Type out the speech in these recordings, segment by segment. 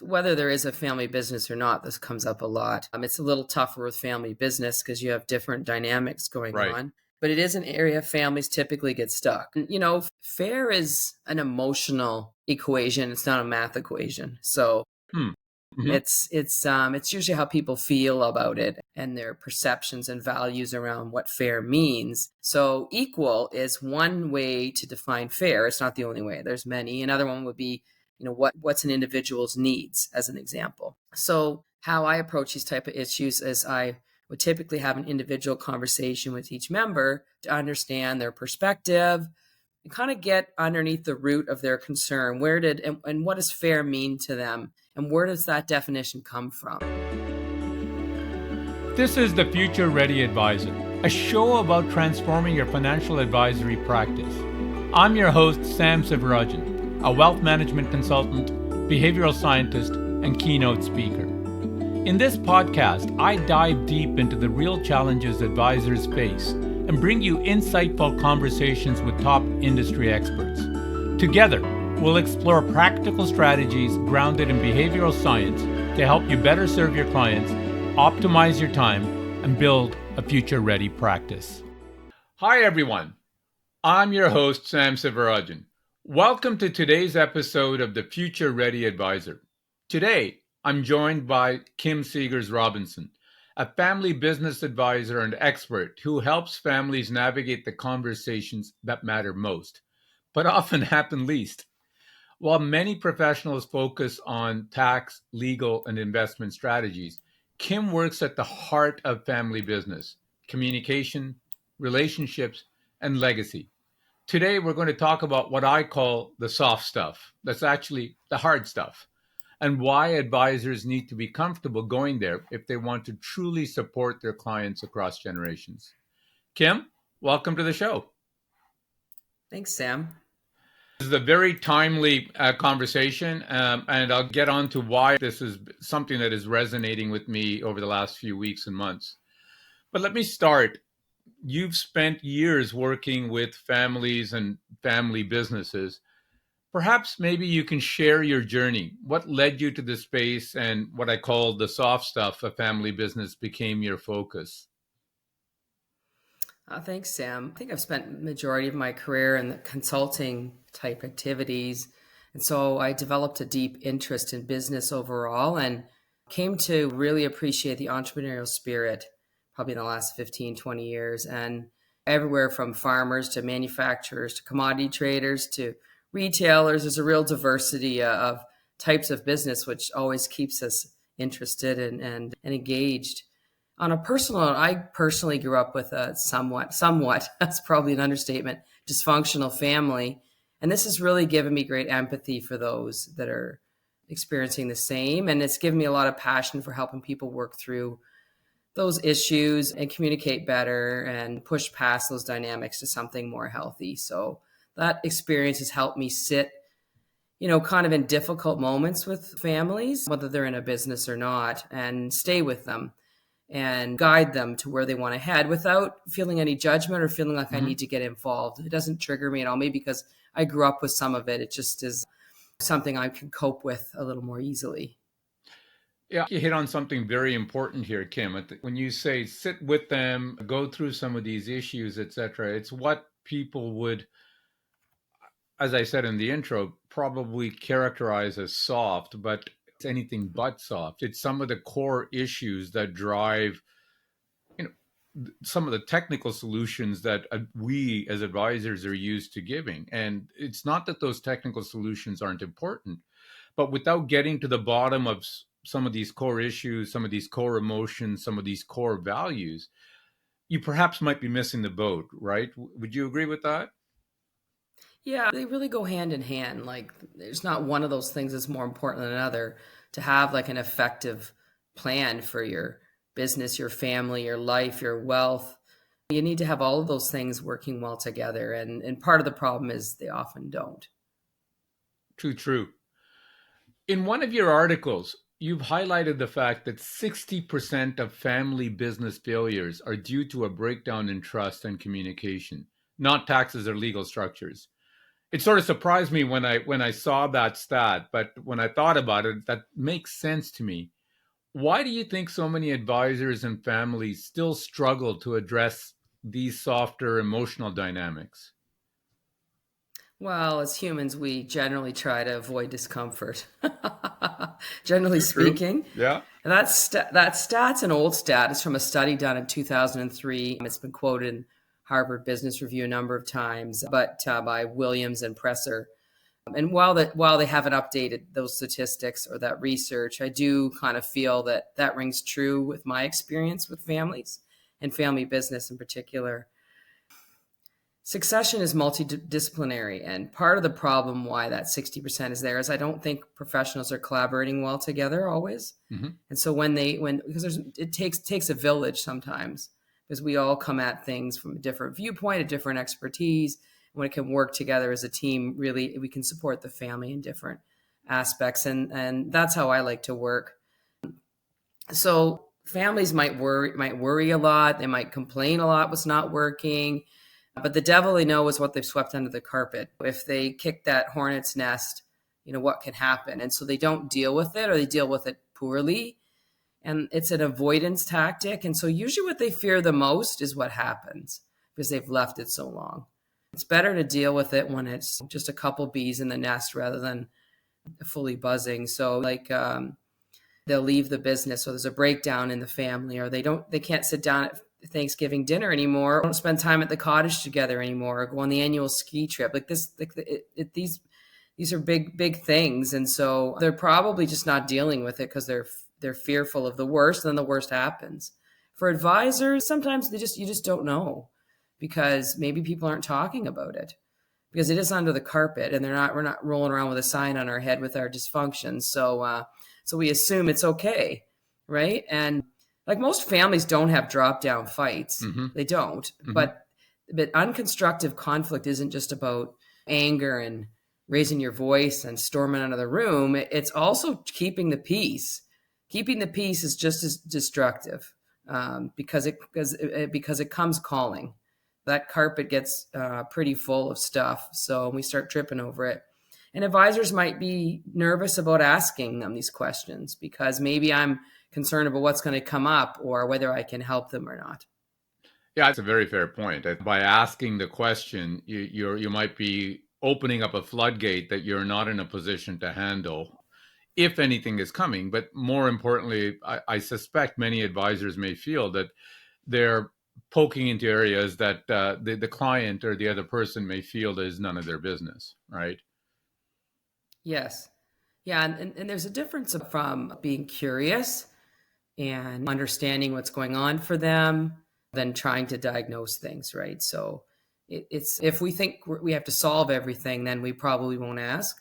Whether there is a family business or not, this comes up a lot. It's a little tougher with family business because you have different dynamics going Right. on. But it is an area families typically get stuck. Fair is an emotional equation. It's not a math equation. So Hmm. Mhm. it's usually how people feel about it and their perceptions and values around what fair means. So equal is one way to define fair. It's not the only way. There's many. Another one would be, what's an individual's needs, as an example. So how I approach these type of issues is I would typically have an individual conversation with each member to understand their perspective and kind of get underneath the root of their concern. And what does fair mean to them? And where does that definition come from? This is the Future Ready Advisor, a show about transforming your financial advisory practice. I'm your host, Sam Sivarajan, a wealth management consultant, behavioral scientist, and keynote speaker. In this podcast, I dive deep into the real challenges advisors face and bring you insightful conversations with top industry experts. Together, we'll explore practical strategies grounded in behavioral science to help you better serve your clients, optimize your time, and build a future-ready practice. Hi, everyone. I'm your host, Sam Sivarajan. Welcome to today's episode of the Future Ready Advisor. Today, I'm joined by Kim Seegers-Robinson, a family business advisor and expert who helps families navigate the conversations that matter most, but often happen least. While many professionals focus on tax, legal, and investment strategies, Kim works at the heart of family business, communication, relationships, and legacy. Today, we're going to talk about what I call the soft stuff. That's actually the hard stuff, and why advisors need to be comfortable going there if they want to truly support their clients across generations. Kim, welcome to the show. Thanks, Sam. This is a very timely conversation, and I'll get on to why this is something that is resonating with me over the last few weeks and months. But let me start. You've spent years working with families and family businesses. Perhaps maybe you can share your journey. What led you to this space and what I call the soft stuff of family business became your focus? Thanks, Sam. I think I've spent majority of my career in the consulting type activities. And so I developed a deep interest in business overall and came to really appreciate the entrepreneurial spirit probably in the last 15, 20 years. And everywhere from farmers to manufacturers to commodity traders to retailers, there's a real diversity of types of business, which always keeps us interested and engaged. On a personal note, I personally grew up with a somewhat, that's probably an understatement, dysfunctional family. And this has really given me great empathy for those that are experiencing the same. And it's given me a lot of passion for helping people work through those issues and communicate better and push past those dynamics to something more healthy. So that experience has helped me sit, kind of in difficult moments with families, whether they're in a business or not, and stay with them and guide them to where they want to head without feeling any judgment or feeling like I Mhm. need to get involved. It doesn't trigger me at all. Maybe because I grew up with some of it. It just is something I can cope with a little more easily. Yeah, you hit on something very important here, Kim. When you say sit with them, go through some of these issues, etc., it's what people would, as I said in the intro, probably characterize as soft, but it's anything but soft. It's some of the core issues that drive, you know, some of the technical solutions that we as advisors are used to giving. And it's not that those technical solutions aren't important, but without getting to the bottom of some of these core issues, some of these core emotions, some of these core values, you perhaps might be missing the boat, right? Would you agree with that? Yeah, they really go hand in hand. Like there's not one of those things that's more important than another. To have like an effective plan for your business, your family, your life, your wealth, you need to have all of those things working well together. And part of the problem is they often don't. True, true. In one of your articles, you've highlighted the fact that 60% of family business failures are due to a breakdown in trust and communication, not taxes or legal structures. It sort of surprised me when I saw that stat, but when I thought about it, that makes sense to me. Why do you think so many advisors and families still struggle to address these softer emotional dynamics? Well, as humans, we generally try to avoid discomfort, generally True, true. speaking. Yeah. And that stat's an old stat. It's from a study done in 2003. It's been quoted in Harvard Business Review a number of times, but by Williams and Presser. And while they haven't updated those statistics or that research, I do kind of feel that that rings true with my experience with families and family business in particular. Succession is multidisciplinary, and part of the problem why that 60% is there is I don't think professionals are collaborating well together always. Hmm. And so because it takes a village sometimes, because we all come at things from a different viewpoint, a different expertise. When it can work together as a team, really we can support the family in different aspects, and that's how I like to work. So families might worry a lot, they might complain a lot what's not working, but the devil they know is what they've swept under the carpet. If they kick that hornet's nest, what can happen? And so they don't deal with it, or they deal with it poorly. And it's an avoidance tactic. And so usually what they fear the most is what happens because they've left it so long. It's better to deal with it when it's just a couple bees in the nest rather than fully buzzing. So they'll leave the business, or there's a breakdown in the family, or they can't sit down at Thanksgiving dinner anymore, don't spend time at the cottage together anymore, or go on the annual ski trip. These are big things, and so they're probably just not dealing with it because they're fearful of the worst, and then the worst happens. For advisors, sometimes you just don't know, because maybe people aren't talking about it, because it is under the carpet, and we're not rolling around with a sign on our head with our dysfunctions. So we assume it's okay, right? And like most families don't have drop down fights. Hmm. They don't. Hmm. But unconstructive conflict isn't just about anger and raising your voice and storming out of the room. It's also keeping the peace. Keeping the peace is just as destructive, because it comes calling. That carpet gets pretty full of stuff, so we start tripping over it. And advisors might be nervous about asking them these questions because maybe I'm concerned about what's going to come up or whether I can help them or not. Yeah, that's a very fair point. By asking the question, you might be opening up a floodgate that you're not in a position to handle, if anything is coming. But more importantly, I suspect many advisors may feel that they're poking into areas that the client or the other person may feel is none of their business, right? Yes. Yeah. And there's a difference from being curious and understanding what's going on for them than trying to diagnose things, right? So it's if we think we have to solve everything, then we probably won't ask.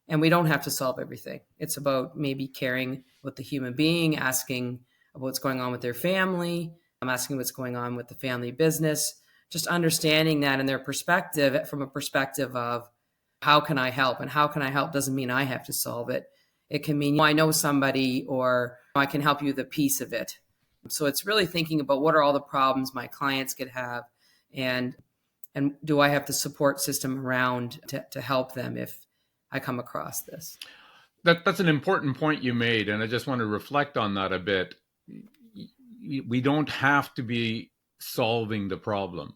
And we don't have to solve everything. It's about maybe caring with the human being, asking about what's going on with their family. I'm asking what's going on with the family business, just understanding that in their perspective, from a perspective of how can I help? And how can I help doesn't mean I have to solve it. It can mean I know somebody, or I can help you with a piece of it. So it's really thinking about what are all the problems my clients could have, and do I have the support system around to help them if I come across this. That's an important point you made, and I just want to reflect on that a bit. We don't have to be solving the problem.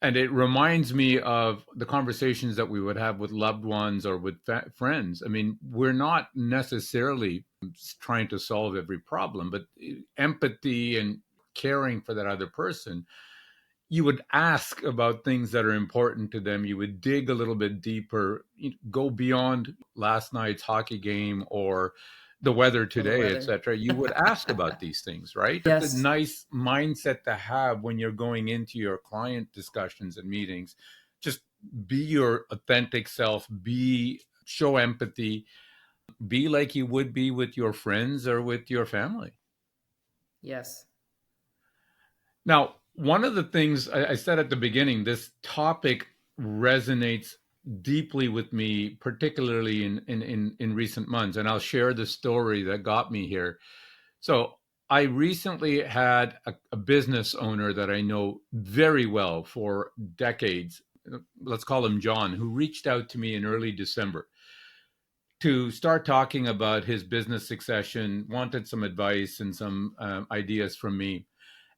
And it reminds me of the conversations that we would have with loved ones or with friends. I mean, we're not necessarily trying to solve every problem, but empathy and caring for that other person, you would ask about things that are important to them. You would dig a little bit deeper, go beyond last night's hockey game or the weather Or the today, weather. etc. You would ask about these things, right? It's a Yes. nice mindset to have when you're going into your client discussions and meetings. Just be your authentic self, show empathy, be like you would be with your friends or with your family. Yes. Now, one of the things I said at the beginning, this topic resonates deeply with me, particularly in recent months. And I'll share the story that got me here. So I recently had a business owner that I know very well for decades. let's call him John, who reached out to me in early December to start talking about his business succession, wanted some advice and some ideas from me.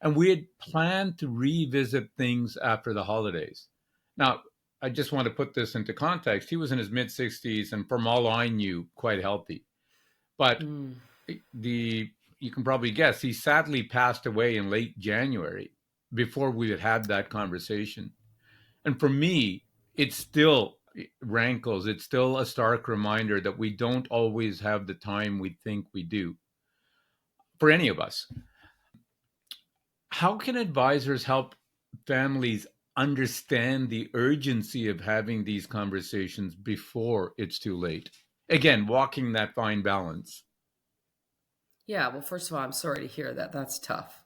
And we had planned to revisit things after the holidays. Now, I just want to put this into context. He was in his mid 60s and from all I knew, quite healthy. But Mm. you can probably guess, he sadly passed away in late January before we had that conversation. And for me, it still rankles. It's still a stark reminder that we don't always have the time we think we do for any of us. How can advisors help families understand the urgency of having these conversations before it's too late? Again, walking that fine balance. Yeah, well, first of all, I'm sorry to hear that. That's tough.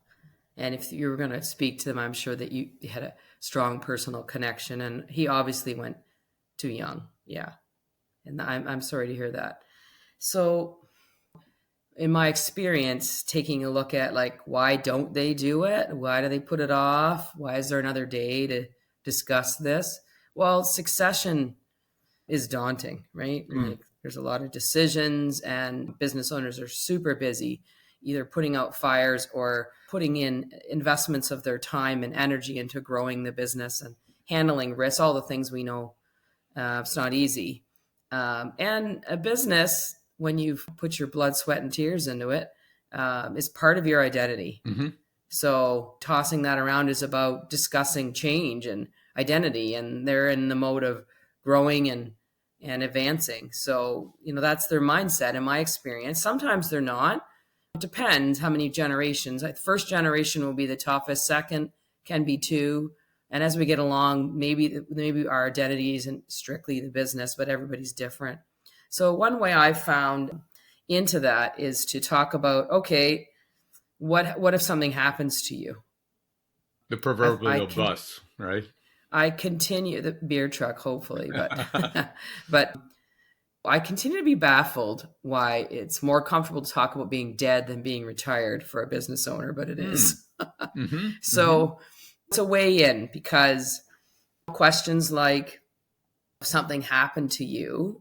And if you were going to speak to them, I'm sure that you had a strong personal connection. And he obviously went too young. Yeah. And I'm sorry to hear that. So, in my experience, taking a look at like, why don't they do it? Why do they put it off? Why is there another day to discuss this? Well, succession is daunting, right? Mm. Like there's a lot of decisions, and business owners are super busy, either putting out fires or putting in investments of their time and energy into growing the business and handling risks, all the things we know. It's not easy. And a business, when you've put your blood, sweat, and tears into it, is part of your identity. Mm-hmm. So tossing that around is about discussing change and identity, and they're in the mode of growing and advancing. So, that's their mindset in my experience. Sometimes they're not. It depends how many generations. First generation will be the toughest. Second can be two. And as we get along, maybe our identity isn't strictly the business, but everybody's different. So one way I've found into that is to talk about, okay, what if something happens to you? The proverbial bus, right? I continue the beer truck, hopefully, but but I continue to be baffled why it's more comfortable to talk about being dead than being retired for a business owner, but it is. Mm-hmm. So it's a way in, because questions like, if something happened to you,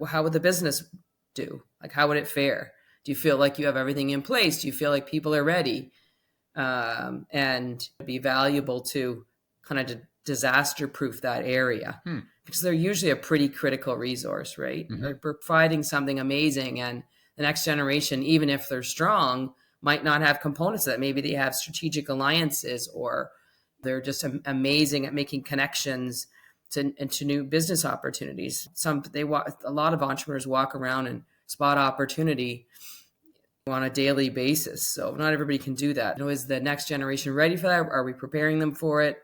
how would the business do? Like, how would it fare? Do you feel like you have everything in place? Do you feel like people are ready? And be valuable to kind of disaster proof that area, because they're usually a pretty critical resource, right? Mm-hmm. They're providing something amazing, and the next generation, even if they're strong, might not have components of that. Maybe they have strategic alliances, or they're just amazing at making connections into new business opportunities. A lot of entrepreneurs walk around and spot opportunity on a daily basis. So not everybody can do that. Is the next generation ready for that? Are we preparing them for it?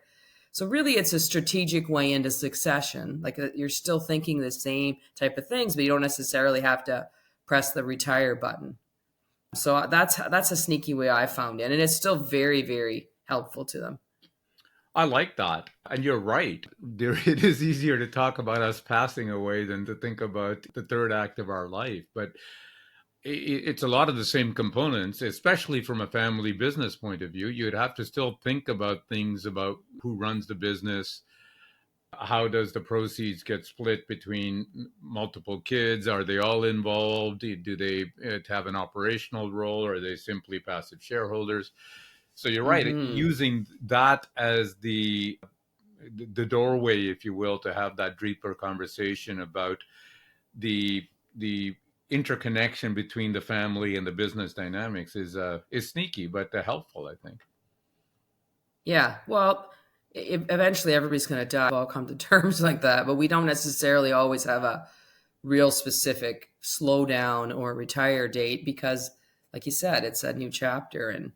So really, it's a strategic way into succession. Like, you're still thinking the same type of things, but you don't necessarily have to press the retire button. So that's a sneaky way I found it. And it's still very, very helpful to them. I like that. And you're right. It is easier to talk about us passing away than to think about the third act of our life. But it's a lot of the same components, especially from a family business point of view. You'd have to still think about things about who runs the business. How does the proceeds get split between multiple kids? Are they all involved? Do they have an operational role, or are they simply passive shareholders? So you're right. Mm-hmm. Using that as the doorway, if you will, to have that deeper conversation about the interconnection between the family and the business dynamics is sneaky but helpful, I think. Yeah. Well, eventually everybody's going to die. We'll all come to terms like that, but we don't necessarily always have a real specific slowdown or retire date, because, like you said, it's a new chapter, and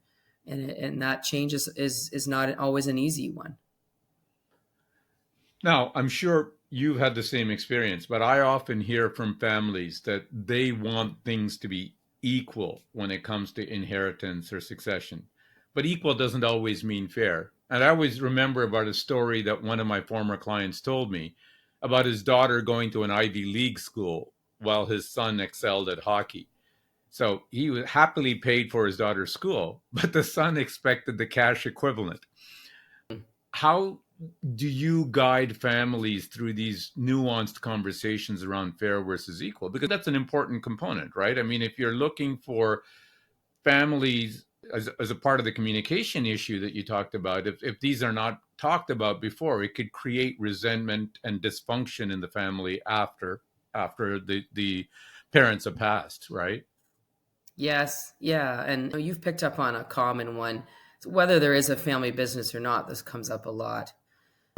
that change is not always an easy one. Now, I'm sure you've had the same experience, but I often hear from families that they want things to be equal when it comes to inheritance or succession. But equal doesn't always mean fair. And I always remember about a story that one of my former clients told me about his daughter going to an Ivy League school while his son excelled at hockey. So he happily paid for his daughter's school, but the son expected the cash equivalent. How do you guide families through these nuanced conversations around fair versus equal? Because that's an important component, right? I mean, if you're looking for families as a part of the communication issue that you talked about, if these are not talked about before, it could create resentment and dysfunction in the family after the parents have passed, right? Yes, yeah, and you've picked up on a common one. Whether there is a family business or not, this comes up a lot.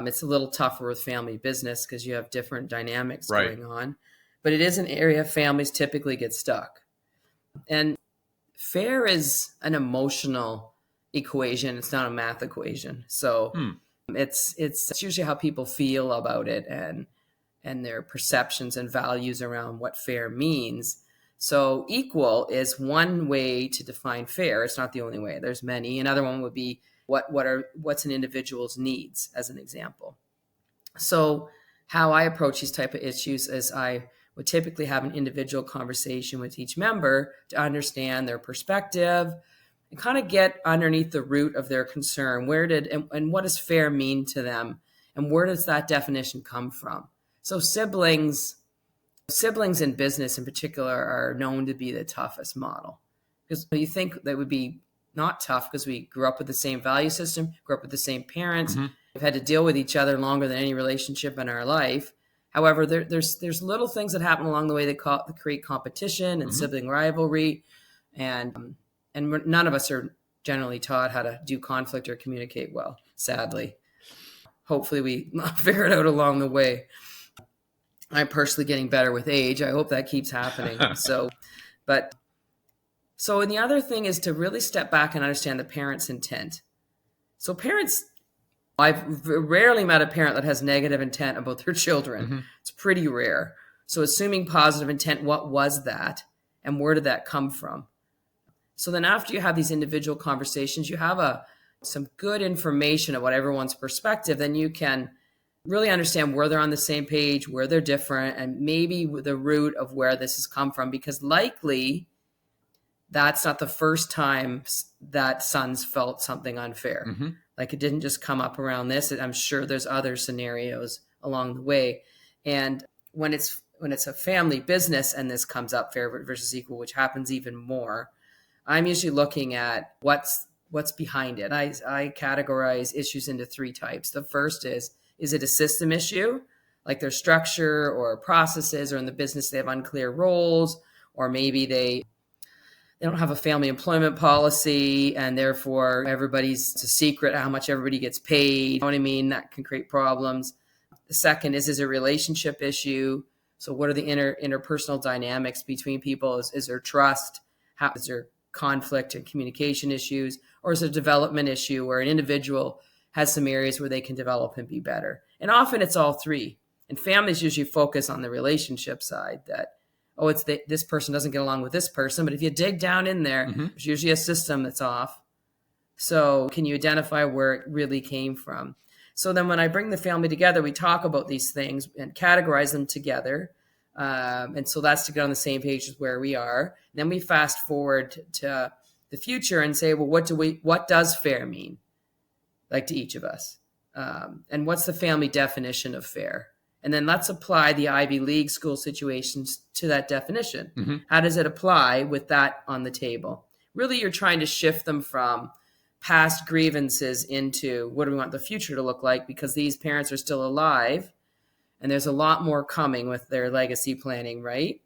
It's a little tougher with family business because you have different dynamics Right. going on, but it is an area families typically get stuck. And fair is an emotional equation. It's not a math equation. So it's usually how people feel about it and their perceptions and values around what fair means. So equal is one way to define fair. It's not the only way. There's many. Another one would be what's an individual's needs, as an example. So how I approach these type of issues is I would typically have an individual conversation with each member to understand their perspective and kind of get underneath the root of their concern. And what does fair mean to them? And where does that definition come from? So siblings in business in particular are known to be the toughest model, because you think that would be not tough because we grew up with the same value system, grew up with the same parents. We've had to deal with each other longer than any relationship in our life. However, there's little things that happen along the way that create competition and sibling rivalry, and none of us are generally taught how to do conflict or communicate well, sadly. Hopefully we figure it out along the way. I'm personally getting better with age. I hope that keeps happening. And the other thing is to really step back and understand the parent's intent. So I've rarely met a parent that has negative intent about their children. It's pretty rare. So assuming positive intent, what was that? And where did that come from? So then after you have these individual conversations, you have some good information about everyone's perspective, then you can really understand where they're on the same page, where they're different, and maybe the root of where this has come from, because likely that's not the first time that sons felt something unfair. Like it didn't just come up around this. I'm sure there's other scenarios along the way. And when it's a family business and this comes up, fair versus equal, which happens even more, I'm usually looking at what's behind it. I categorize issues into three types. The first is it a system issue, like their structure or processes, or in the business they have unclear roles, or maybe they don't have a family employment policy and therefore it's a secret how much everybody gets paid. You know what I mean? That can create problems. The second is a relationship issue. So what are the interpersonal dynamics between people? Is there trust? Is there conflict and communication issues? Or is it a development issue where an individual has some areas where they can develop and be better? And often it's all three. And families usually focus on the relationship side, that, this person doesn't get along with this person. But if you dig down in there, there's usually a system that's off. So can you identify where it really came from? So then when I bring the family together, we talk about these things and categorize them together. And so that's to get on the same page as where we are. Then we fast forward to the future and say, well, what does fair mean? Like to each of us. And what's the family definition of fair? And then let's apply the Ivy League school situations to that definition. How does it apply with that on the table? Really, you're trying to shift them from past grievances into what do we want the future to look like, because these parents are still alive and there's a lot more coming with their legacy planning, right?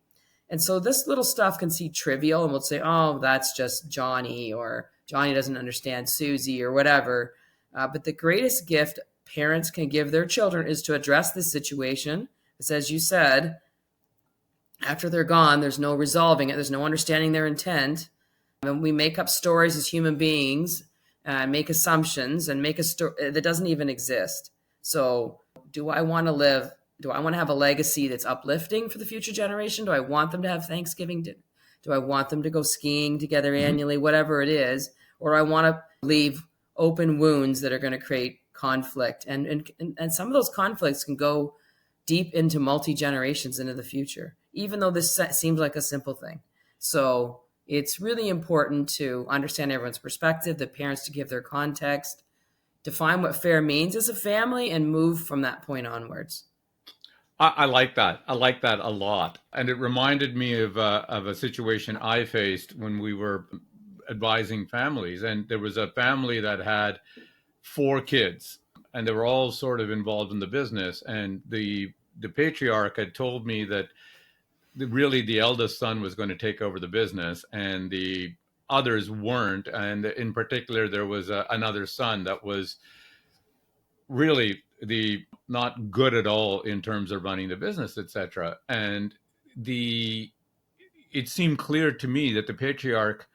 And so this little stuff can seem trivial, and we'll say, oh, that's just Johnny, or Johnny doesn't understand Susie, or whatever. But the greatest gift parents can give their children is to address this situation. It's, as you said, after they're gone, there's no resolving it. There's no understanding their intent. And we make up stories as human beings, make assumptions, and make a story that doesn't even exist. So do I want to have a legacy that's uplifting for the future generation? Do I want them to have Thanksgiving? Do I want them to go skiing together annually, whatever it is? Or do I want to leave open wounds that are going to create conflict? And some of those conflicts can go deep into multi-generations into the future, even though this seems like a simple thing. So it's really important to understand everyone's perspective, the parents to give their context, define what fair means as a family and move from that point onwards. I like that. I like that a lot. And it reminded me of a situation I faced when we were advising families. And there was a family that had 4 kids, and they were all sort of involved in the business. And the patriarch had told me that really the eldest son was going to take over the business, and the others weren't. And in particular, there was another son that was really the not good at all in terms of running the business, etc. And the it seemed clear to me that the patriarch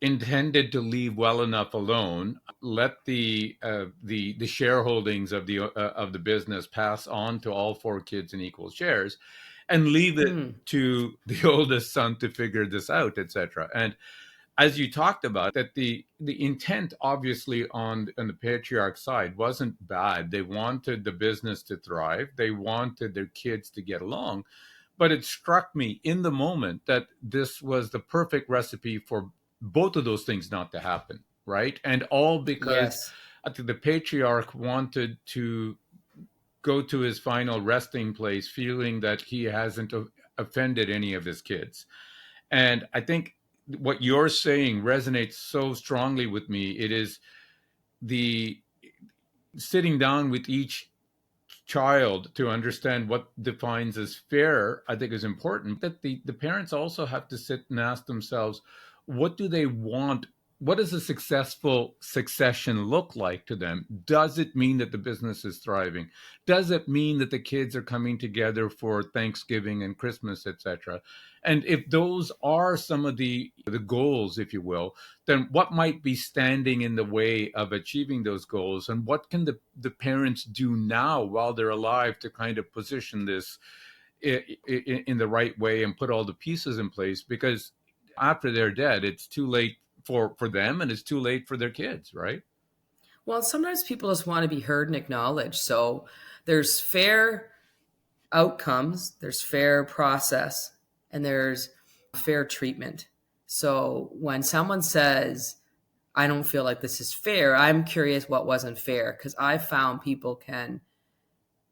intended to leave well enough alone, let the shareholdings of the business pass on to all 4 kids in equal shares, and leave it Hmm. to the oldest son to figure this out, etc. And as you talked about, that the intent obviously on the patriarch side wasn't bad. They wanted the business to thrive. They wanted their kids to get along. But it struck me in the moment that this was the perfect recipe for both of those things not to happen, right? And all because Yes. I think the patriarch wanted to go to his final resting place feeling that he hasn't offended any of his kids. And I think what you're saying resonates so strongly with me. It is the sitting down with each child to understand what defines as fair, I think is important. That the parents also have to sit and ask themselves, what do they want? What does a successful succession look like to them? Does it mean that the business is thriving? Does it mean that the kids are coming together for Thanksgiving and Christmas, etc.? And if those are some of the goals, if you will, then what might be standing in the way of achieving those goals? And what can the parents do now while they're alive to kind of position this in the right way and put all the pieces in place? Because after they're dead, it's too late for them, and it's too late for their kids, right? Well, sometimes people just want to be heard and acknowledged. So there's fair outcomes, there's fair process, and there's fair treatment. So when someone says, I don't feel like this is fair, I'm curious what wasn't fair, because I found people can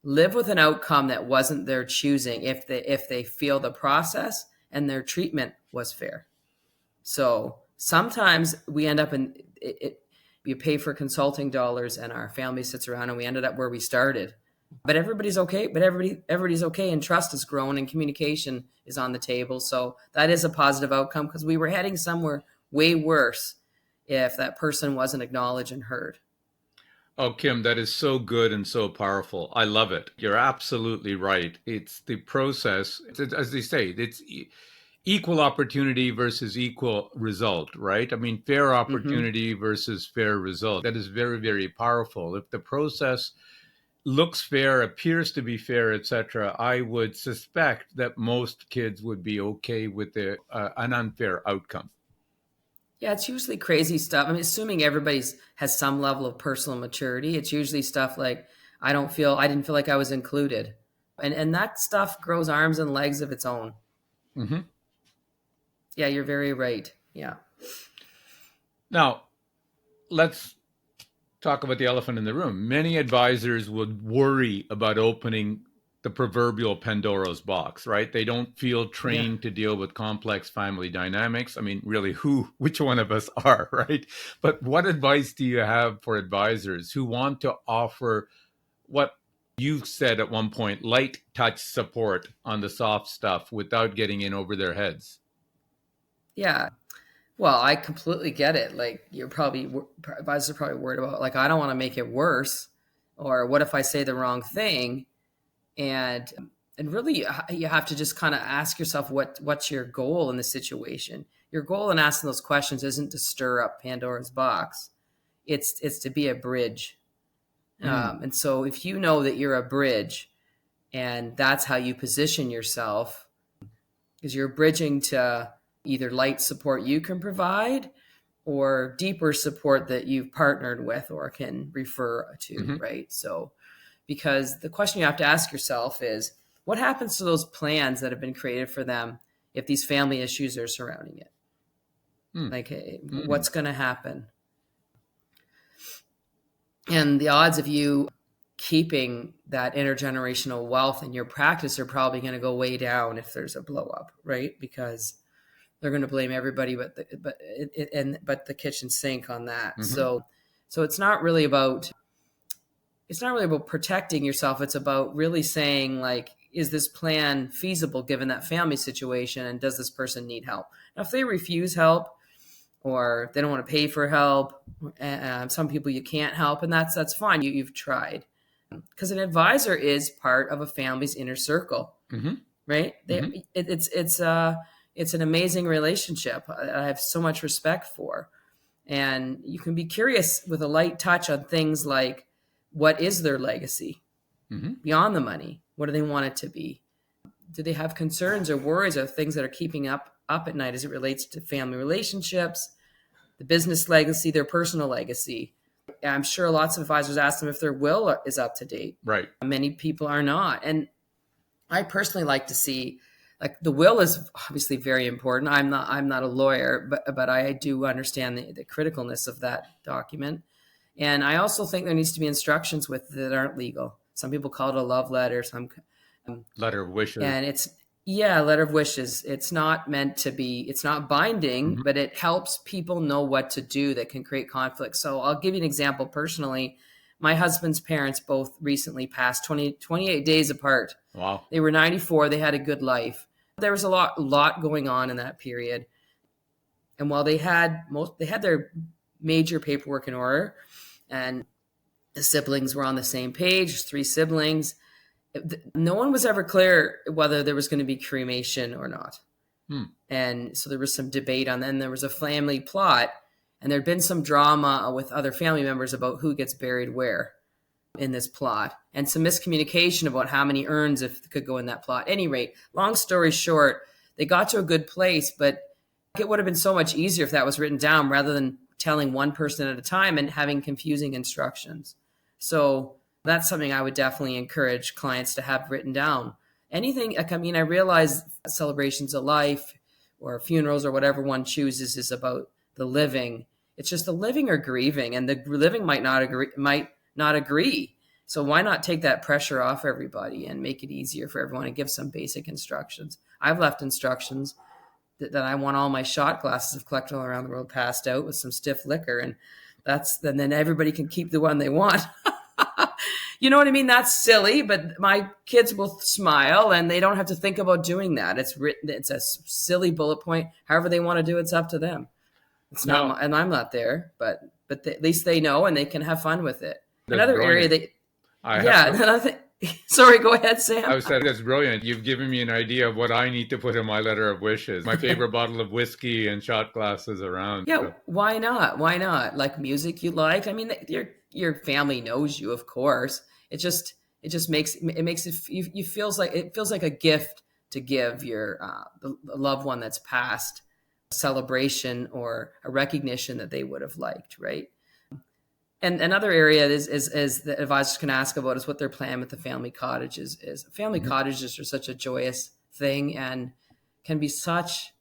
live with an outcome that wasn't their choosing if they feel the process and their treatment was fair. So sometimes we end up in it, you pay for consulting dollars and our family sits around and we ended up where we started. But everybody's okay. But everybody's okay, and trust is grown and communication is on the table. So that is a positive outcome, because we were heading somewhere way worse if that person wasn't acknowledged and heard. Oh, Kim, that is so good and so powerful. I love it. You're absolutely right. It's the process, as they say, it's equal opportunity versus equal result, right? I mean, fair Hmm. opportunity versus fair result. That is very, very powerful. If the process looks fair, appears to be fair, etc., I would suspect that most kids would be okay with an unfair outcome. Yeah, it's usually crazy stuff. I mean, assuming everybody's has some level of personal maturity, it's usually stuff like I didn't feel like I was included. And that stuff grows arms and legs of its own. Hmm. Yeah, you're very right. Yeah. Now, let's talk about the elephant in the room. Many advisors would worry about opening the proverbial Pandora's box, right? They don't feel Yeah. trained to deal with complex family dynamics. I mean, really, which one of us are, right? But what advice do you have for advisors who want to offer what you said at one point, light touch support on the soft stuff without getting in over their heads? Yeah. Well, I completely get it. Like you're probably advisors are probably worried about like I don't want to make it worse, or what if I say the wrong thing? And really you have to just kind of ask yourself what's your goal in the situation. Your goal in asking those questions isn't to stir up Pandora's box. It's to be a bridge. Mm, And so if you know that you're a bridge and that's how you position yourself, because you're bridging to either light support you can provide or deeper support that you've partnered with or can refer to, hmm. right? So, because the question you have to ask yourself is what happens to those plans that have been created for them if these family issues are surrounding it? Mm, Like, mm. what's going to happen? And the odds of you keeping that intergenerational wealth in your practice are probably going to go way down if there's a blow up, right? Because they're going to blame everybody but the kitchen sink on that. Mm-hmm. So it's not really about protecting yourself. It's about really saying, like, is this plan feasible given that family situation, and does this person need help? Now, if they refuse help or they don't want to pay for help, some people you can't help, and that's fine. You've tried, because an advisor is part of a family's inner circle, Mm-hmm. right? Mm-hmm. It's an amazing relationship. I have so much respect for, and you can be curious with a light touch on things like, what is their legacy Mm-hmm. beyond the money? What do they want it to be? Do they have concerns or worries or things that are keeping up at night as it relates to family relationships, the business legacy, their personal legacy? I'm sure lots of advisors ask them if their will is up to date. Right. Many people are not. And I personally like to see, like, the will is obviously very important. I'm not a lawyer, but I do understand the criticalness of that document. And I also think there needs to be instructions with that aren't legal. Some people call it a love letter. Letter of wishes. And letter of wishes. It's not meant to be, it's not binding, Mm-hmm. but it helps people know what to do that can create conflict. So I'll give you an example personally. My husband's parents both recently passed 28 days apart. Wow. They were 94. They had a good life. There was a lot going on in that period. And while they had their major paperwork in order, and the siblings were on the same page, 3 siblings, no one was ever clear whether there was going to be cremation or not. And so there was some debate on that. And there was a family plot, and there'd been some drama with other family members about who gets buried where in this plot, and some miscommunication about how many urns could go in that plot. At any rate, long story short, they got to a good place, but it would have been so much easier if that was written down rather than telling one person at a time and having confusing instructions. So that's something I would definitely encourage clients to have written down. Anything, I mean, I realize celebrations of life or funerals or whatever one chooses is about the living. It's just the living or grieving, and the living might not agree. So why not take that pressure off everybody and make it easier for everyone and give some basic instructions? I've left instructions that I want all my shot glasses of collected all around the world passed out with some stiff liquor, and then everybody can keep the one they want. You know what I mean? That's silly, but my kids will smile and they don't have to think about doing that. It's written. It's a silly bullet point. However they want to do, it's up to them. It's not, and I'm not there, but at least they know and they can have fun with it. Another area sorry, go ahead, Sam. I was saying that's brilliant. You've given me an idea of what I need to put in my letter of wishes. My favorite bottle of whiskey and shot glasses around. Yeah, so. Why not? Why not? Like music you like. I mean, your family knows you, of course. It just makes it feels like a gift to give your the loved one that's passed a celebration or a recognition that they would have liked, right? And another area is that advisors can ask about is what their plan with the family cottages is. Family cottages are such a joyous thing and can be such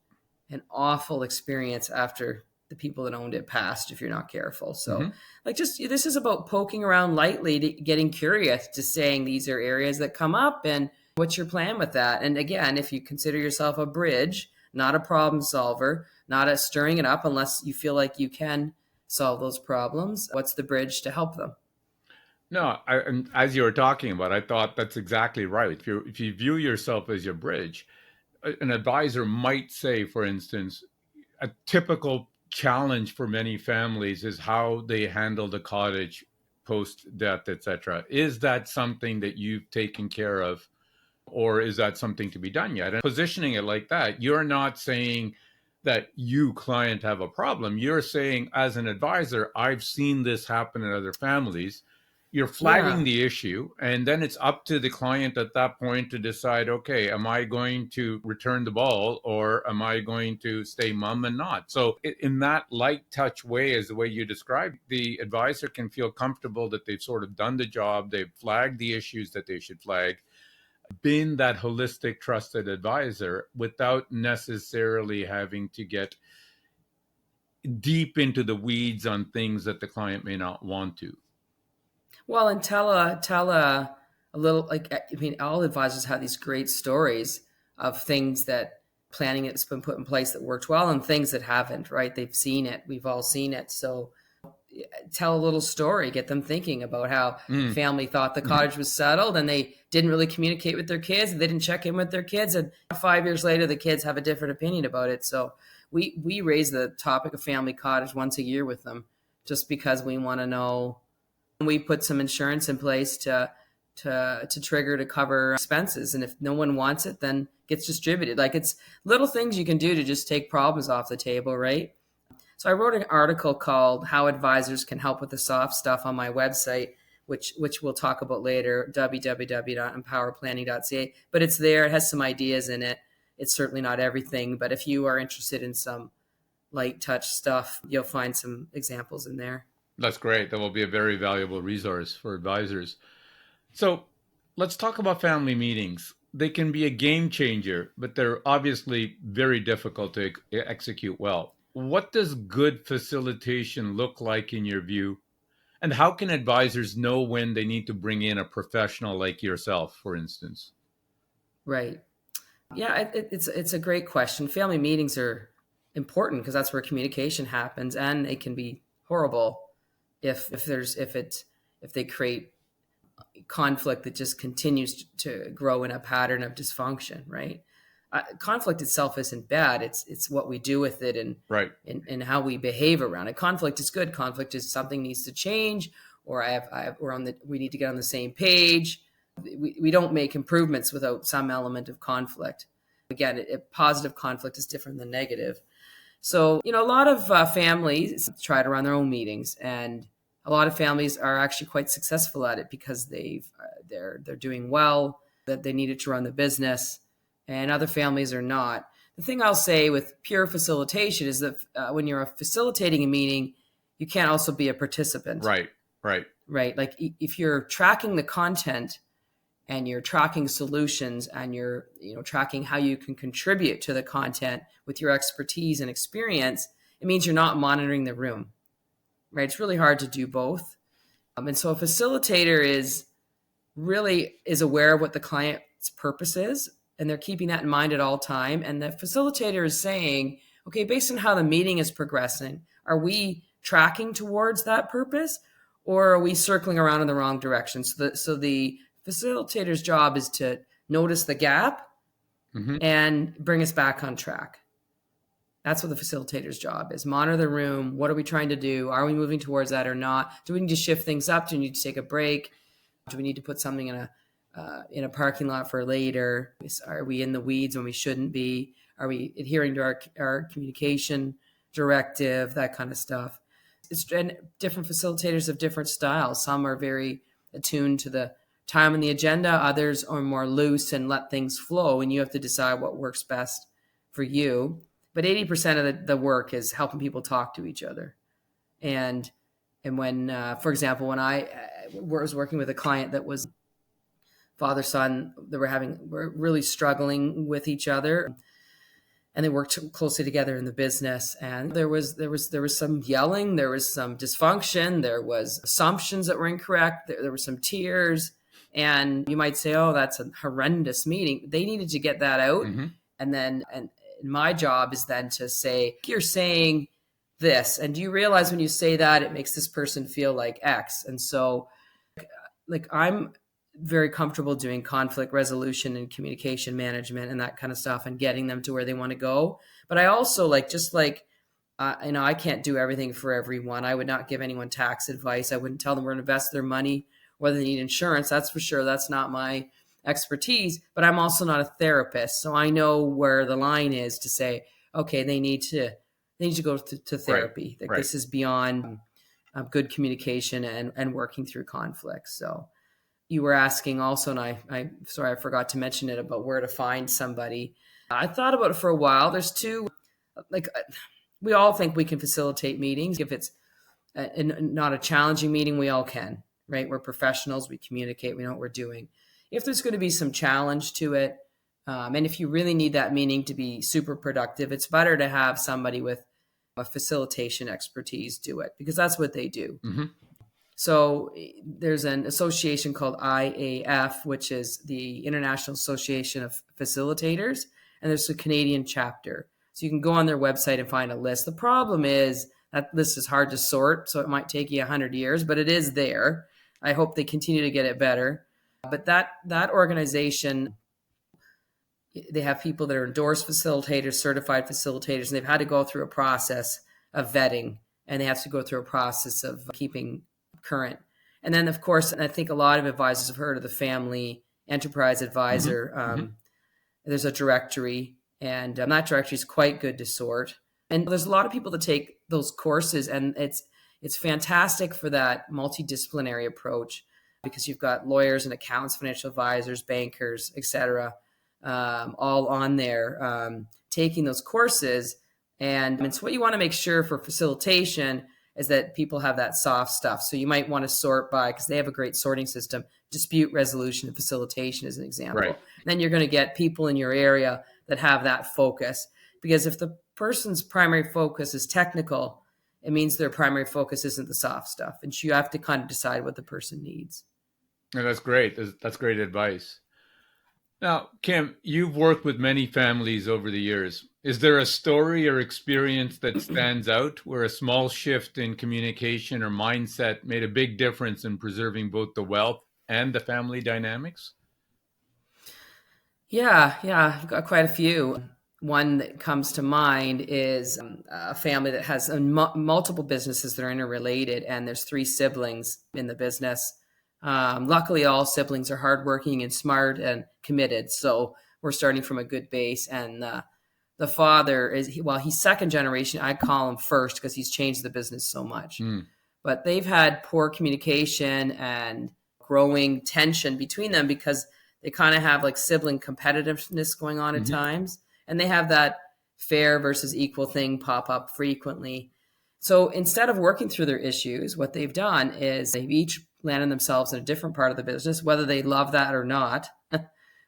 an awful experience after the people that owned it passed if you're not careful. So this is about poking around lightly, getting curious, to saying these are areas that come up and what's your plan with that? And again, if you consider yourself a bridge, not a problem solver, not a stirring it up unless you feel like you can solve those problems, what's the bridge to help them? No, and as you were talking about, I thought that's exactly right. If you view yourself as your bridge, an advisor might say, for instance, a typical challenge for many families is how they handle the cottage post-death, etc. Is that something that you've taken care of, or is that something to be done yet? And positioning it like that, you're not saying that you, client, have a problem. You're saying, as an advisor, I've seen this happen in other families. You're flagging the issue, and then it's up to the client at that point to decide, okay, am I going to return the ball, or am I going to stay mum and not? So in that light touch way, as the way you described, the advisor can feel comfortable that they've sort of done the job, they've flagged the issues that they should flag, been that holistic, trusted advisor without necessarily having to get deep into the weeds on things that the client may not want to. Well, and tell a little, like, I mean, all advisors have these great stories of things that planning that's been put in place that worked well and things that haven't, right? They've seen it. We've all seen it. So tell a little story, get them thinking about how the Mm. family thought the Hmm. cottage was settled and they didn't really communicate with their kids. They didn't check in with their kids. And 5 years later, the kids have a different opinion about it. So we raise the topic of family cottage once a year with them just because we want to know. We put some insurance in place to trigger to cover expenses, and if no one wants it, then it gets distributed. Like, it's little things you can do to just take problems off the table, right? So I wrote an article called "How Advisors Can Help with the Soft Stuff" on my website, which we'll talk about later, www.empowerplanning.ca. But it's there. It has some ideas in it. It's certainly not everything, but if you are interested in some light touch stuff, you'll find some examples in there. That's great. That will be a very valuable resource for advisors. So let's talk about family meetings. They can be a game changer, but they're obviously very difficult to execute well. What does good facilitation look like in your view? And how can advisors know when they need to bring in a professional like yourself, for instance? Right. Yeah, it's a great question. Family meetings are important because that's where communication happens, and it can be horrible if they create conflict that just continues to grow in a pattern of dysfunction. Right? Conflict itself isn't bad. It's what we do with it Right. and how we behave around it. Conflict is good. Conflict is something needs to change, or we need to get on the same page. We don't make improvements without some element of conflict. Again, positive conflict is different than negative. So, a lot of families try to run their own meetings, and a lot of families are actually quite successful at it because they're doing well, that they needed to run the business, and other families are not. The thing I'll say with pure facilitation is that when you're facilitating a meeting, you can't also be a participant, Right. Right. right? Like, if you're tracking the content and you're tracking solutions and you're tracking how you can contribute to the content with your expertise and experience, it means you're not monitoring the room, right? It's really hard to do both. And so a facilitator is aware of what the client's purpose is, and they're keeping that in mind at all time. And the facilitator is saying, okay, based on how the meeting is progressing, are we tracking towards that purpose, or are we circling around in the wrong direction? So the facilitator's job is to notice the gap Hmm. and bring us back on track. That's what the facilitator's job is. Monitor the room. What are we trying to do? Are we moving towards that or not? Do we need to shift things up? Do we need to take a break? Do we need to put something in a parking lot for later? Are we in the weeds when we shouldn't be? Are we adhering to our communication directive? That kind of stuff. And different facilitators have different styles. Some are very attuned to the time and the agenda. Others are more loose and let things flow, and you have to decide what works best for you. But 80% of the work is helping people talk to each other. And when, for example, when I was working with a client that was father son, they were really struggling with each other, and they worked closely together in the business. And there was some yelling, there was some dysfunction, there was assumptions that were incorrect, there were some tears, and you might say, "Oh, that's a horrendous meeting." They needed to get that out, Hmm. and my job is then to say, "You're saying this, and do you realize when you say that it makes this person feel like X?" And so, like, I'm very comfortable doing conflict resolution and communication management and that kind of stuff and getting them to where they want to go. But I also I can't do everything for everyone. I would not give anyone tax advice. I wouldn't tell them where to invest their money, whether they need insurance. That's for sure. That's not my expertise. But I'm also not a therapist, so I know where the line is to say, okay, they need to go to Right. therapy. Like, Right. this is beyond good communication and working through conflicts. So you were asking also, and I sorry, I forgot to mention it, about where to find somebody. I thought about it for a while. There's two, like, we all think we can facilitate meetings. If it's not a challenging meeting, we all can, right? We're professionals. We communicate. We know what we're doing. If there's going to be some challenge to it, and if you really need that meeting to be super productive, it's better to have somebody with a facilitation expertise do it, because that's what they do. Hmm. So there's an association called IAF, which is the International Association of Facilitators, and there's a Canadian chapter. So you can go on their website and find a list. The problem is that list is hard to sort, so it might take you 100 years, but it is there. I hope they continue to get it better. But that organization, they have people that are endorsed facilitators, certified facilitators, and they've had to go through a process of vetting, and they have to go through a process of keeping current. And then, of course, I think a lot of advisors have heard of the Family Enterprise Advisor. There's a directory, and that directory is quite good to sort. And there's a lot of people that take those courses, and it's fantastic for that multidisciplinary approach, because you've got lawyers and accountants, financial advisors, bankers, etc., all on there taking those courses. And it's what you want to make sure for facilitation is that people have that soft stuff. So you might want to sort by, because they have a great sorting system, dispute resolution and facilitation as an example. Right. Then you're going to get people in your area that have that focus. Because if the person's primary focus is technical, it means their primary focus isn't the soft stuff. And you have to kind of decide what the person needs. And that's great. That's great advice. Now, Kim, you've worked with many families over the years. Is there a story or experience that stands out where a small shift in communication or mindset made a big difference in preserving both the wealth and the family dynamics? Yeah, I've got quite a few. One that comes to mind is a family that has multiple businesses that are interrelated, and there's 3 siblings in the business. Luckily, all siblings are hardworking and smart and committed, so we're starting from a good base. And the father he's second generation. I call him first because he's changed the business so much. But they've had poor communication and growing tension between them because they kind of have like sibling competitiveness going on at times, and they have that fair versus equal thing pop up frequently. So instead of working through their issues, what they've done is they've each landed themselves in a different part of the business, whether they love that or not.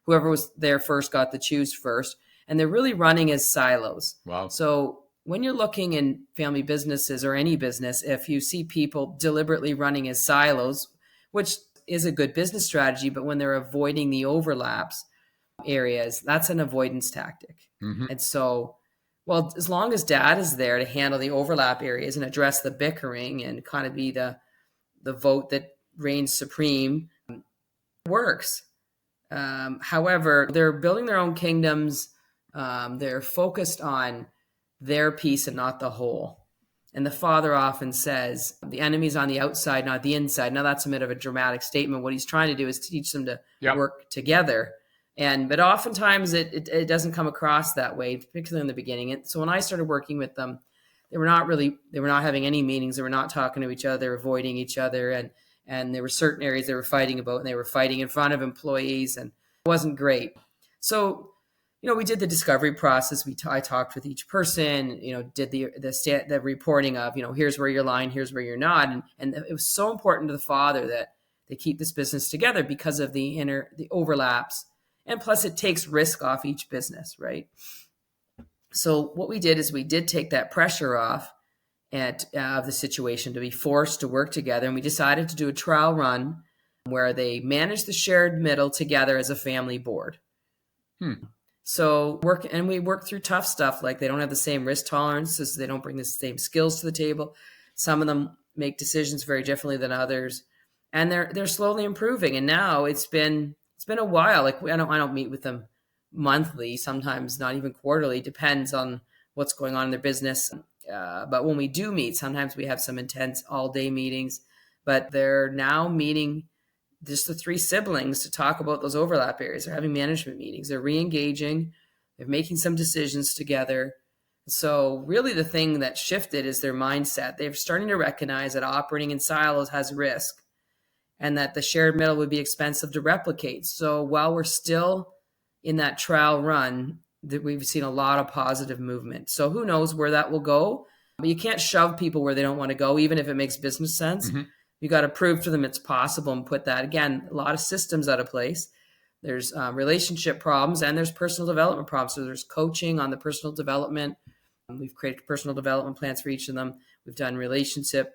Whoever was there first got to choose first. And they're really running as silos. Wow. So when you're looking in family businesses or any business, if you see people deliberately running as silos, which is a good business strategy, but when they're avoiding the overlaps areas, that's an avoidance tactic. And so, well, as long as dad is there to handle the overlap areas and address the bickering and kind of be the vote that reigns supreme, works. However, they're building their own kingdoms. They're focused on their piece and not the whole. And the father often says, the enemy's on the outside, not the inside. Now, that's a bit of a dramatic statement. What he's trying to do is teach them to work together. But oftentimes it doesn't come across that way, particularly in the beginning. And so when I started working with them, they were not having any meetings. They were not talking to each other, they were avoiding each other. And there were certain areas they were fighting about, and they were fighting in front of employees, and it wasn't great. So, we did the discovery process. I talked with each person, did the reporting of, here's where you're lying, here's where you're not. And it was so important to the father that they keep this business together because of the overlaps. And plus it takes risk off each business, right? So what we did is we did take that pressure off of the situation to be forced to work together. And we decided to do a trial run where they managed the shared middle together as a family board. So we work through tough stuff, like they don't have the same risk tolerances, they don't bring the same skills to the table. Some of them make decisions very differently than others, and they're slowly improving. And now it's been a while. Like I don't meet with them monthly, sometimes not even quarterly, depends on what's going on in their business. But when we do meet, sometimes we have some intense all-day meetings. But they're now meeting just the 3 siblings to talk about those overlap areas. They're having management meetings. They're re-engaging. They're making some decisions together. So really the thing that shifted is their mindset. They're starting to recognize that operating in silos has risk and that the shared middle would be expensive to replicate. So while we're still in that trial run, that we've seen a lot of positive movement. So who knows where that will go? But you can't shove people where they don't want to go, even if it makes business sense. You got to prove to them it's possible and put that, again, a lot of systems out of place. There's relationship problems and there's personal development problems. So there's coaching on the personal development. We've created personal development plans for each of them. We've done relationship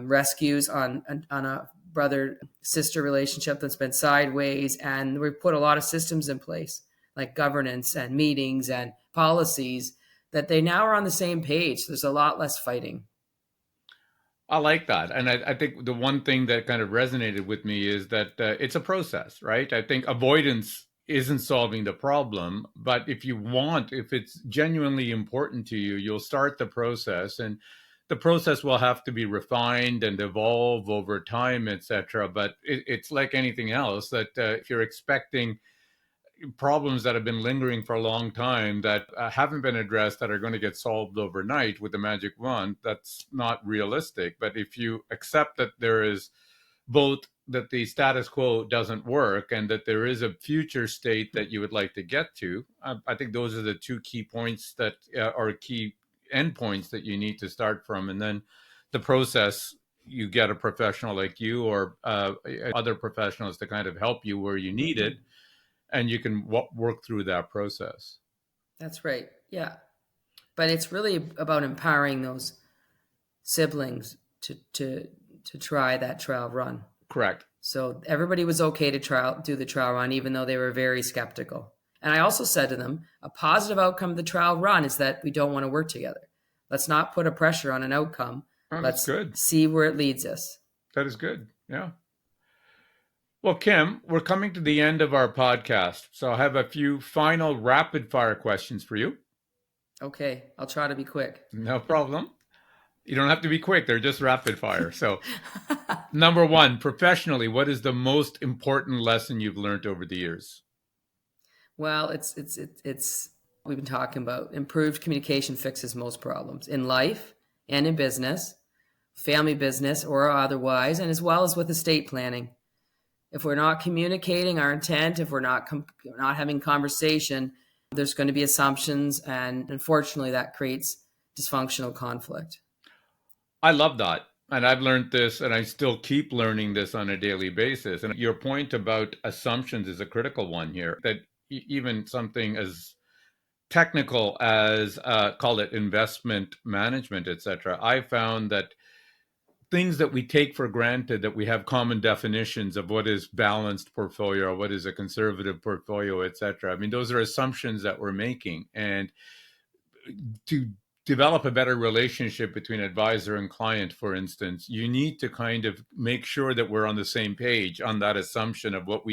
rescues on a brother sister relationship that's been sideways, and we put a lot of systems in place like governance and meetings and policies that they now are on the same page. There's a lot less fighting. I like that. And I think the one thing that kind of resonated with me is that it's a process, right? I think avoidance isn't solving the problem, but if it's genuinely important to you, you'll start the process, and the process will have to be refined and evolve over time, etc. But it's like anything else that if you're expecting problems that have been lingering for a long time that haven't been addressed that are going to get solved overnight with a magic wand, that's not realistic. But if you accept that there is both that the status quo doesn't work and that there is a future state that you would like to get to, I think those are the two key points that are key endpoints that you need to start from. And then the process, you get a professional like you or other professionals to kind of help you where you need it, and you can work through that process. That's right. Yeah. But it's really about empowering those siblings to try that trial run. Correct. So everybody was okay to do the trial run, even though they were very skeptical. And I also said to them, a positive outcome of the trial run is that we don't want to work together. Let's not put a pressure on an outcome. Oh, Let's that's good. see where it leads us. That is good. Yeah. Well, Kim, we're coming to the end of our podcast, so I have a few final rapid fire questions for you. Okay, I'll try to be quick. No problem. You don't have to be quick. They're just rapid fire. So number one, professionally, what is the most important lesson you've learned over the years? Well, it's we've been talking about improved communication fixes most problems in life and in business, family business or otherwise, and as well as with estate planning. If we're not communicating our intent, if we're not having conversation, there's going to be assumptions, and unfortunately that creates dysfunctional conflict. I love that. And I've learned this, and I still keep learning this on a daily basis. And your point about assumptions is a critical one here, that even something as technical as call it investment management, etc. I found that things that we take for granted, that we have common definitions of what is balanced portfolio or what is a conservative portfolio, etc. I mean, those are assumptions that we're making. And to develop a better relationship between advisor and client, for instance, you need to kind of make sure that we're on the same page on that assumption of what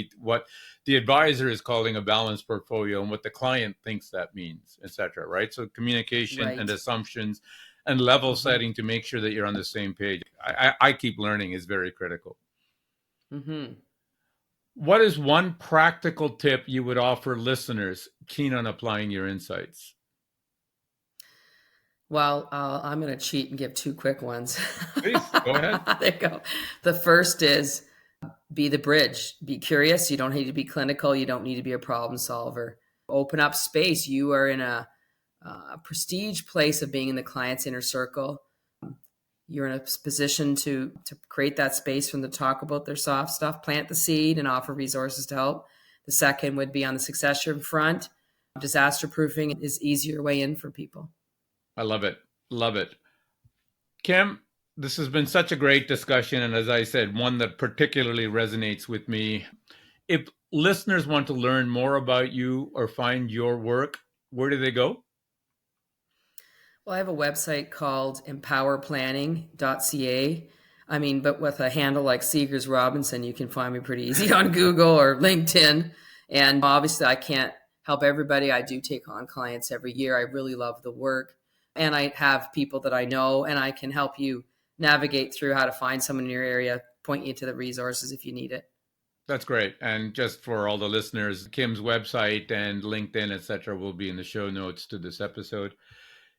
the advisor is calling a balanced portfolio and what the client thinks that means, etc. Right? So communication and assumptions and level setting to make sure that you're on the same page. I keep learning is very critical. Mm-hmm. What is one practical tip you would offer listeners keen on applying your insights? Well, I'm going to cheat and give two quick ones. Please, go ahead. There you go. The first is be the bridge. Be curious. You don't need to be clinical. You don't need to be a problem solver. Open up space. You are in a prestige place of being in the client's inner circle. You're in a position to create that space for them to talk about their soft stuff, plant the seed, and offer resources to help. The second would be on the succession front. Disaster proofing is easier way in for people. I love it. Love it. Kim, this has been such a great discussion. And as I said, one that particularly resonates with me. If listeners want to learn more about you or find your work, where do they go? Well, I have a website called empowerplanning.ca. I mean, but with a handle like Seegers Robinson, you can find me pretty easy on Google or LinkedIn. And obviously, I can't help everybody. I do take on clients every year. I really love the work. And I have people that I know, and I can help you navigate through how to find someone in your area, point you to the resources if you need it. That's great. And just for all the listeners, Kim's website and LinkedIn, etc., will be in the show notes to this episode.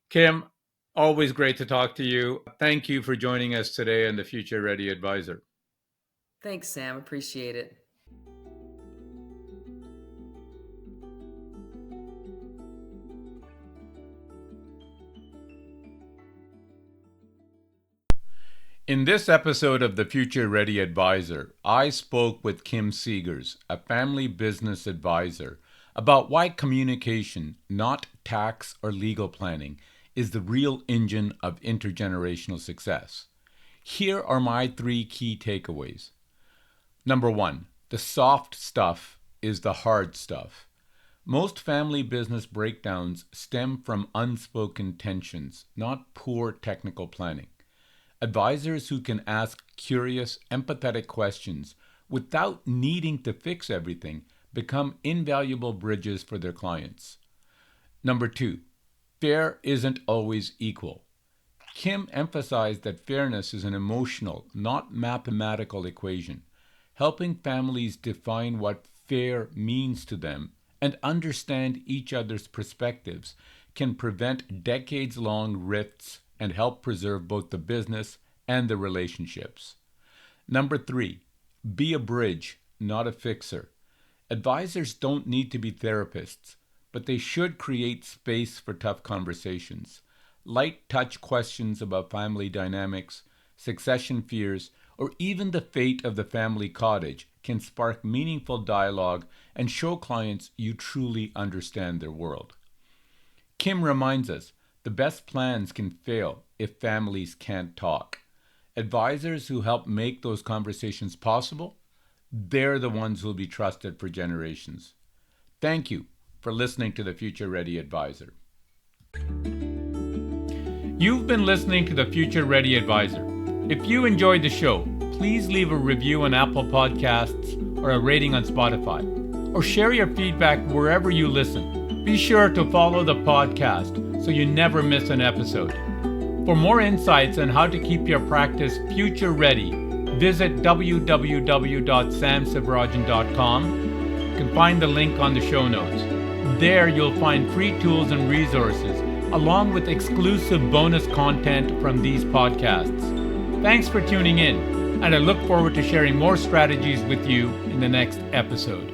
Kim, always great to talk to you. Thank you for joining us today on the Future Ready Advisor. Thanks, Sam. Appreciate it. In this episode of the Future Ready Advisor, I spoke with Kim Seegers, a family business advisor, about why communication, not tax or legal planning, is the real engine of intergenerational success. Here are my 3 key takeaways. Number 1, the soft stuff is the hard stuff. Most family business breakdowns stem from unspoken tensions, not poor technical planning. Advisors who can ask curious, empathetic questions without needing to fix everything become invaluable bridges for their clients. Number 2, fair isn't always equal. Kim emphasized that fairness is an emotional, not mathematical equation, helping families define what fair means to them and understand each other's perspectives can prevent decades-long rifts and help preserve both the business and the relationships. Number 3, be a bridge, not a fixer. Advisors don't need to be therapists, but they should create space for tough conversations. Light touch questions about family dynamics, succession fears, or even the fate of the family cottage can spark meaningful dialogue and show clients you truly understand their world. Kim reminds us the best plans can fail if families can't talk. Advisors who help make those conversations possible, they're the ones who'll be trusted for generations. Thank you for listening to the Future Ready Advisor. You've been listening to the Future Ready Advisor. If you enjoyed the show, please leave a review on Apple Podcasts or a rating on Spotify, or share your feedback wherever you listen. Be sure to follow the podcast so you never miss an episode. For more insights on how to keep your practice future ready, visit www.samsivarajan.com. You can find the link on the show notes. There you'll find free tools and resources, along with exclusive bonus content from these podcasts. Thanks for tuning in, and I look forward to sharing more strategies with you in the next episode.